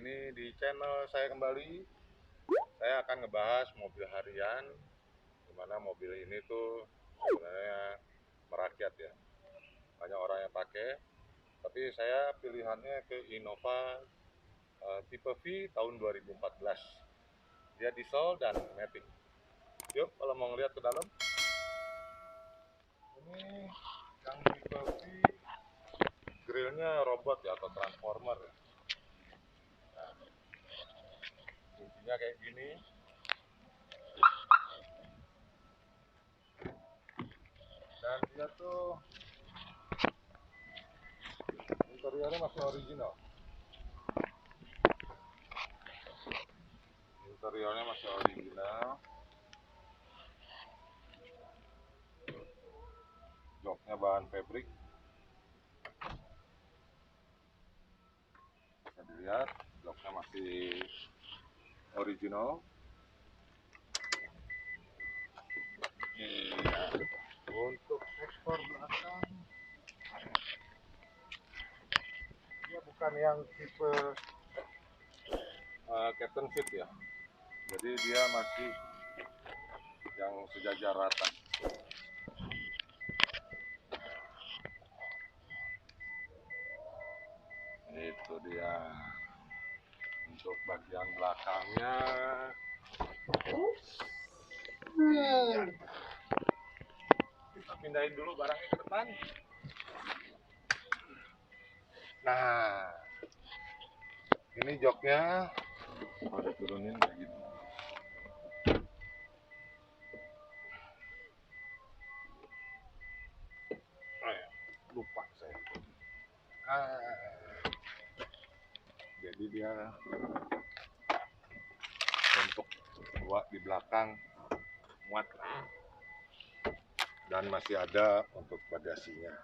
ini di channel saya kembali. Saya akan ngebahas mobil harian, dimana mobil ini tuh sebenarnya merakyat ya. Banyak orang yang pakai, tapi saya pilihannya ke Innova tipe V tahun 2014. Dia diesel dan matic. Yuk, kalau mau ngeliat ke dalam. Ini yang tipe V, grillnya robot ya atau transformer ya. Intinya kayak gini. Dan dia tuh interiornya masih original. Interiornya masih original. Joknya bahan fabric. Bisa dilihat, joknya masih original. Iya. Untuk ekor belakang, dia bukan yang tipe captain seat ya. Jadi dia masih yang sejajar rata. Itu dia. Untuk bagian belakangnya, kita pindahin dulu barangnya ke depan. Nah, ini joknya. Ada turunin kayak gitu. Oh ya, lupa saya. Jadi dia untuk dua di belakang muat dan masih ada untuk bagasinya.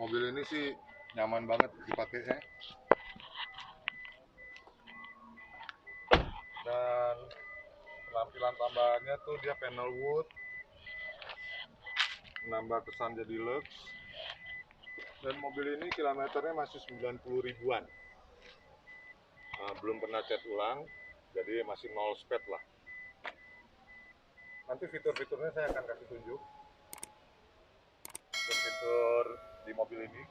Mobil ini sih nyaman banget dipakainya. Dan penampilan tambahannya tuh dia panel wood, menambah kesan jadi lux. Dan mobil ini kilometernya masih 90 ribuan. Belum pernah cat ulang, jadi masih nol sped lah. Nanti fitur-fiturnya saya akan kasih tunjuk. Fitur di mobil ini,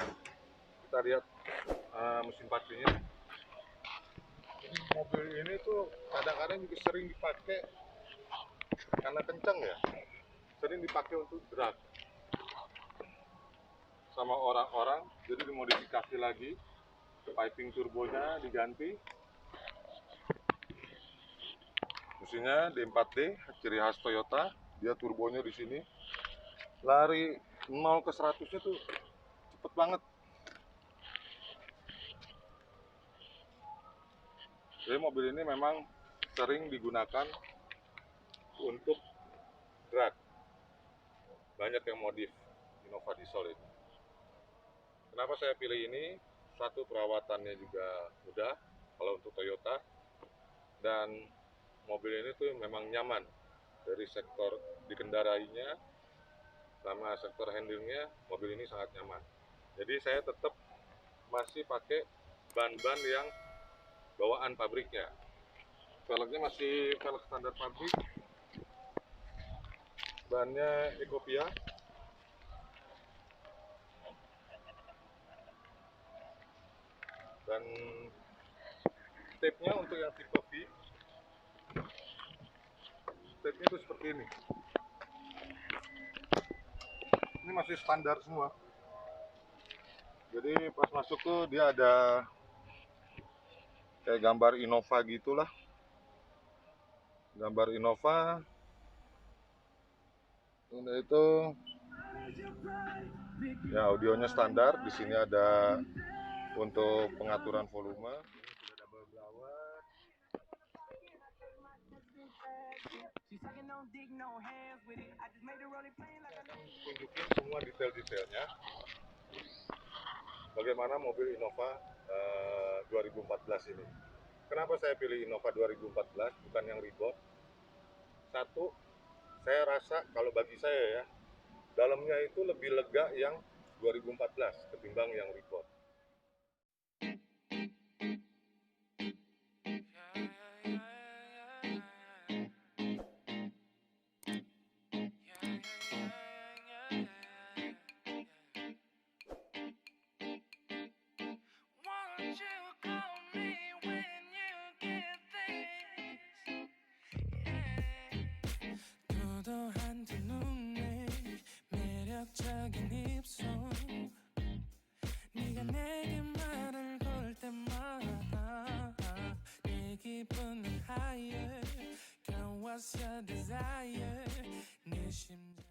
kita lihat mesin pacunya. Mobil ini tuh kadang-kadang juga sering dipakai karena kencang ya, sering dipakai untuk drag sama orang-orang, jadi dimodifikasi lagi, piping turbonya diganti, mesinnya D4D ciri khas Toyota, dia turbonya di sini, lari 0 ke 100-nya tuh cepet banget. Jadi mobil ini memang sering digunakan untuk drag, banyak yang modif Innova diesel ini. Kenapa saya pilih ini? Satu, perawatannya juga mudah kalau untuk Toyota, dan mobil ini tuh memang nyaman dari sektor dikendarainya sama sektor handlingnya. Mobil ini sangat nyaman. Jadi saya tetap masih pakai ban-ban yang bawaan pabriknya. Velgnya masih velg standar pabrik, bannya Ecopia. Dan tape-nya untuk yang tipe V, tape-nya itu seperti ini. Ini masih standar semua. Jadi pas masuk tuh dia ada kayak gambar Innova gitulah. Gambar Innova. Udah itu ya, audionya standar. Di sini ada untuk pengaturan volume. Ini sudah double blower. Tunjukin semua detail-detailnya. Bagaimana mobil Innova 2014 ini. Kenapa saya pilih Innova 2014 bukan yang Reebok? Satu, saya rasa kalau bagi saya ya, dalamnya itu lebih lega yang 2014 ketimbang yang Reebok. 도도한 두 눈에 매력적인 입술 네가 내게 말을 걸 때마다 내 기분은 higher Girl what's your desire 내 심장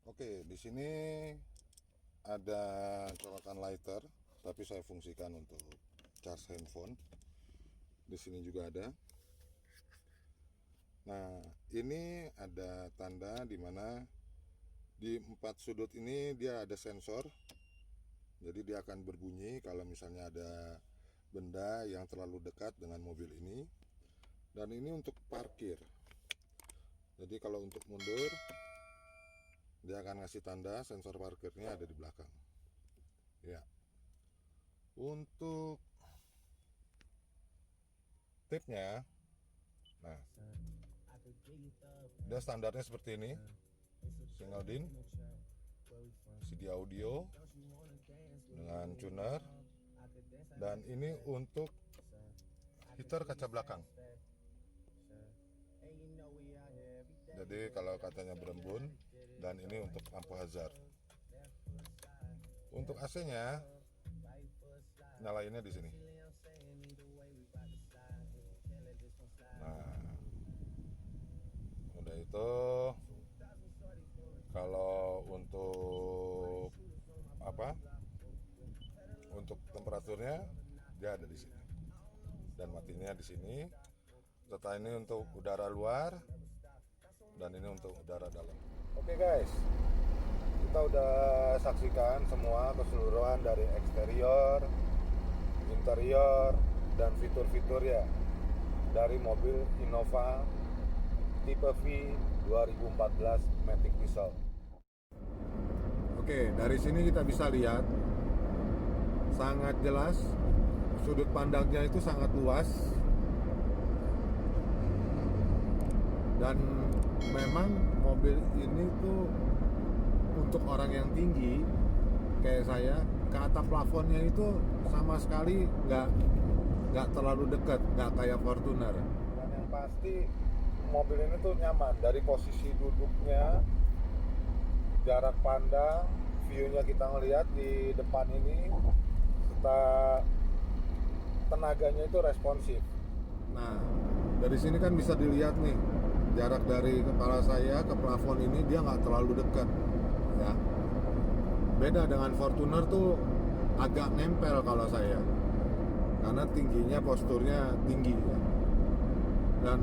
Oke, di sini ada colokan lighter, tapi saya fungsikan untuk charge handphone. Di sini juga ada. Nah, ini ada tanda di mana di 4 sudut ini dia ada sensor. Jadi dia akan berbunyi kalau misalnya ada benda yang terlalu dekat dengan mobil ini. Dan ini untuk parkir. Jadi kalau untuk mundur, dia akan ngasih tanda sensor parkirnya ada di belakang. Ya. Untuk tipnya, nah, dia standarnya seperti ini. Single DIN, CD audio dengan tuner, dan ini untuk heater kaca belakang. Jadi kalau kacanya berembun, dan ini untuk lampu hazard. Untuk AC-nya, nyalainnya di sini. Nah, udah itu. Kalau untuk apa? Untuk temperaturnya dia ada di sini. Dan matinya di sini. Serta ini untuk udara luar dan ini untuk udara dalam. Oke guys, kita udah saksikan semua keseluruhan dari eksterior, interior, dan fitur-fitur ya dari mobil Innova tipe V 2014 Matic Diesel. Oke, dari sini kita bisa lihat sangat jelas, sudut pandangnya itu sangat luas, dan memang mobil ini tuh untuk orang yang tinggi kayak saya, ke atap plafonnya itu sama sekali nggak terlalu dekat, nggak kayak Fortuner. Dan yang pasti mobil ini tuh nyaman dari posisi duduknya, jarak pandang, view-nya kita ngelihat di depan ini, serta tenaganya itu responsif. Nah, dari sini kan bisa dilihat nih, jarak dari kepala saya ke plafon ini dia nggak terlalu dekat, ya. Beda dengan Fortuner tuh agak nempel kalau saya, karena tingginya, posturnya tinggi, ya. Dan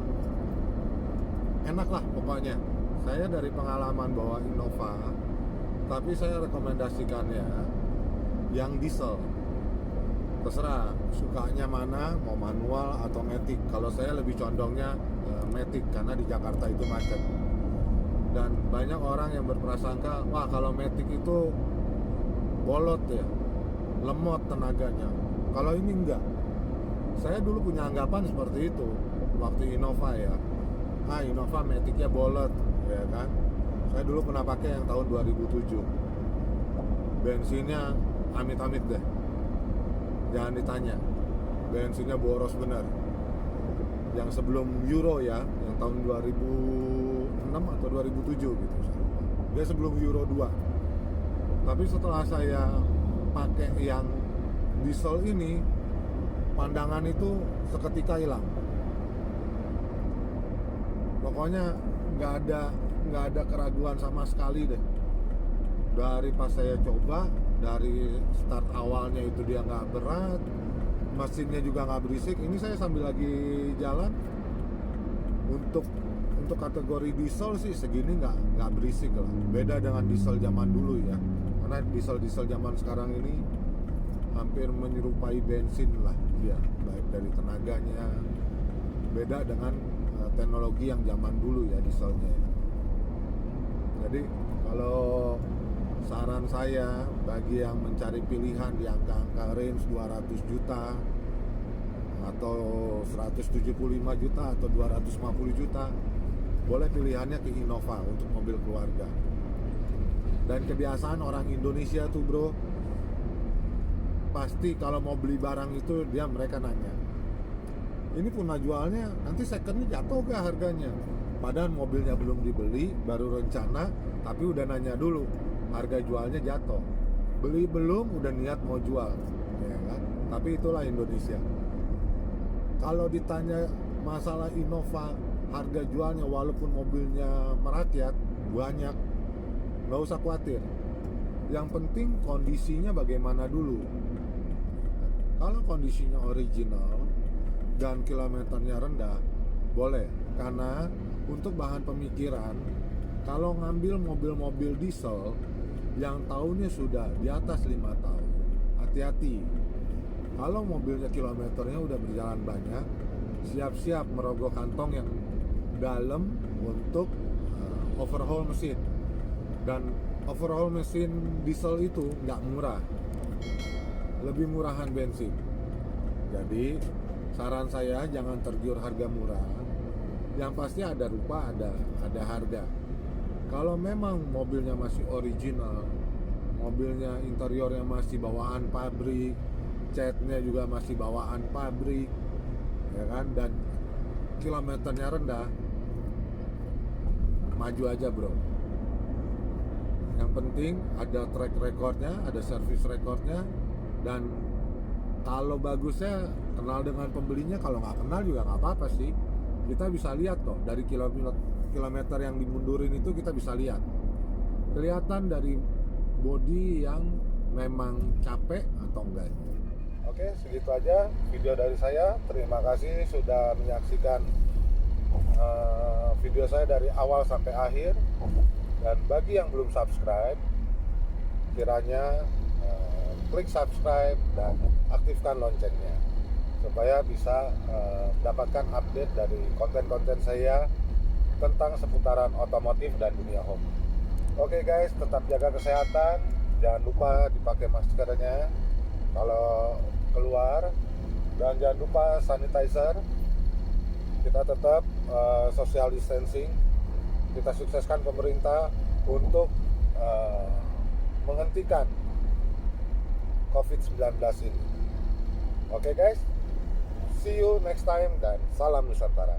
enak lah pokoknya. Saya dari pengalaman bawa Innova, tapi saya rekomendasikannya yang diesel. Terserah sukanya mana, mau manual atau matic. Kalau saya lebih condongnya matic karena di Jakarta itu macet. Dan banyak orang yang berprasangka, wah kalau matic itu bolot ya, lemot tenaganya. Kalau ini enggak. Saya dulu punya anggapan seperti itu waktu Innova ya. Innova maticnya bolot, ya kan. Saya dulu pernah pakai yang tahun 2007. Bensinnya amit-amit deh. Jangan ditanya, bensinnya boros benar. Yang sebelum Euro ya, yang tahun 2006 atau 2007 gitu. Dia sebelum Euro 2. Tapi setelah saya pakai yang diesel ini, pandangan itu seketika hilang. Pokoknya nggak ada keraguan sama sekali deh. Dari pas saya coba, dari start awalnya itu dia nggak berat, mesinnya juga nggak berisik. Ini saya sambil lagi jalan, untuk kategori diesel sih segini nggak berisik lah. Beda dengan diesel zaman dulu ya, karena diesel zaman sekarang ini hampir menyerupai bensin lah dia, baik dari tenaganya. Beda dengan teknologi yang zaman dulu ya dieselnya. Jadi kalau saran saya bagi yang mencari pilihan di angka-angka range 200 juta atau 175 juta atau 250 juta, boleh pilihannya ke Innova untuk mobil keluarga. Dan kebiasaan orang Indonesia tuh bro, pasti kalau mau beli barang itu mereka nanya, ini jualnya nanti secondnya jatuh gak harganya, padahal mobilnya belum dibeli, baru rencana, tapi udah nanya dulu harga jualnya jatuh, beli belum udah niat mau jual, ya kan? Tapi itulah Indonesia. Kalau ditanya masalah Innova harga jualnya, walaupun mobilnya merakyat banyak, nggak usah khawatir. Yang penting kondisinya bagaimana dulu. Kalau kondisinya original dan kilometernya rendah, boleh. Karena untuk bahan pemikiran, kalau ngambil mobil-mobil diesel yang tahunnya sudah di atas 5 tahun, hati-hati. Kalau mobilnya kilometernya udah berjalan banyak, siap-siap merogoh kantong yang dalam untuk overhaul mesin. Dan overhaul mesin diesel itu nggak murah, lebih murahan bensin. Jadi saran saya jangan tergiur harga murah, yang pasti ada rupa, ada harga. Kalau memang mobilnya masih original, mobilnya interiornya masih bawaan pabrik, catnya juga masih bawaan pabrik, ya kan, dan kilometernya rendah, maju aja bro. Yang penting ada track recordnya, ada service recordnya, dan kalau bagusnya kenal dengan pembelinya. Kalau nggak kenal juga nggak apa-apa sih. Kita bisa lihat kok dari kilometer yang dimundurin itu, kita bisa lihat kelihatan dari bodi yang memang capek atau enggak. Oke, segitu aja video dari saya. Terima kasih sudah menyaksikan video saya dari awal sampai akhir. Dan bagi yang belum subscribe, kiranya klik subscribe dan aktifkan loncengnya supaya bisa dapatkan update dari konten-konten saya tentang seputaran otomotif dan dunia home. Oke guys, tetap jaga kesehatan, jangan lupa dipakai maskernya kalau keluar, dan jangan lupa sanitizer. Kita tetap social distancing. Kita sukseskan pemerintah untuk menghentikan COVID-19 ini. Oke guys, see you next time dan salam Nusantara.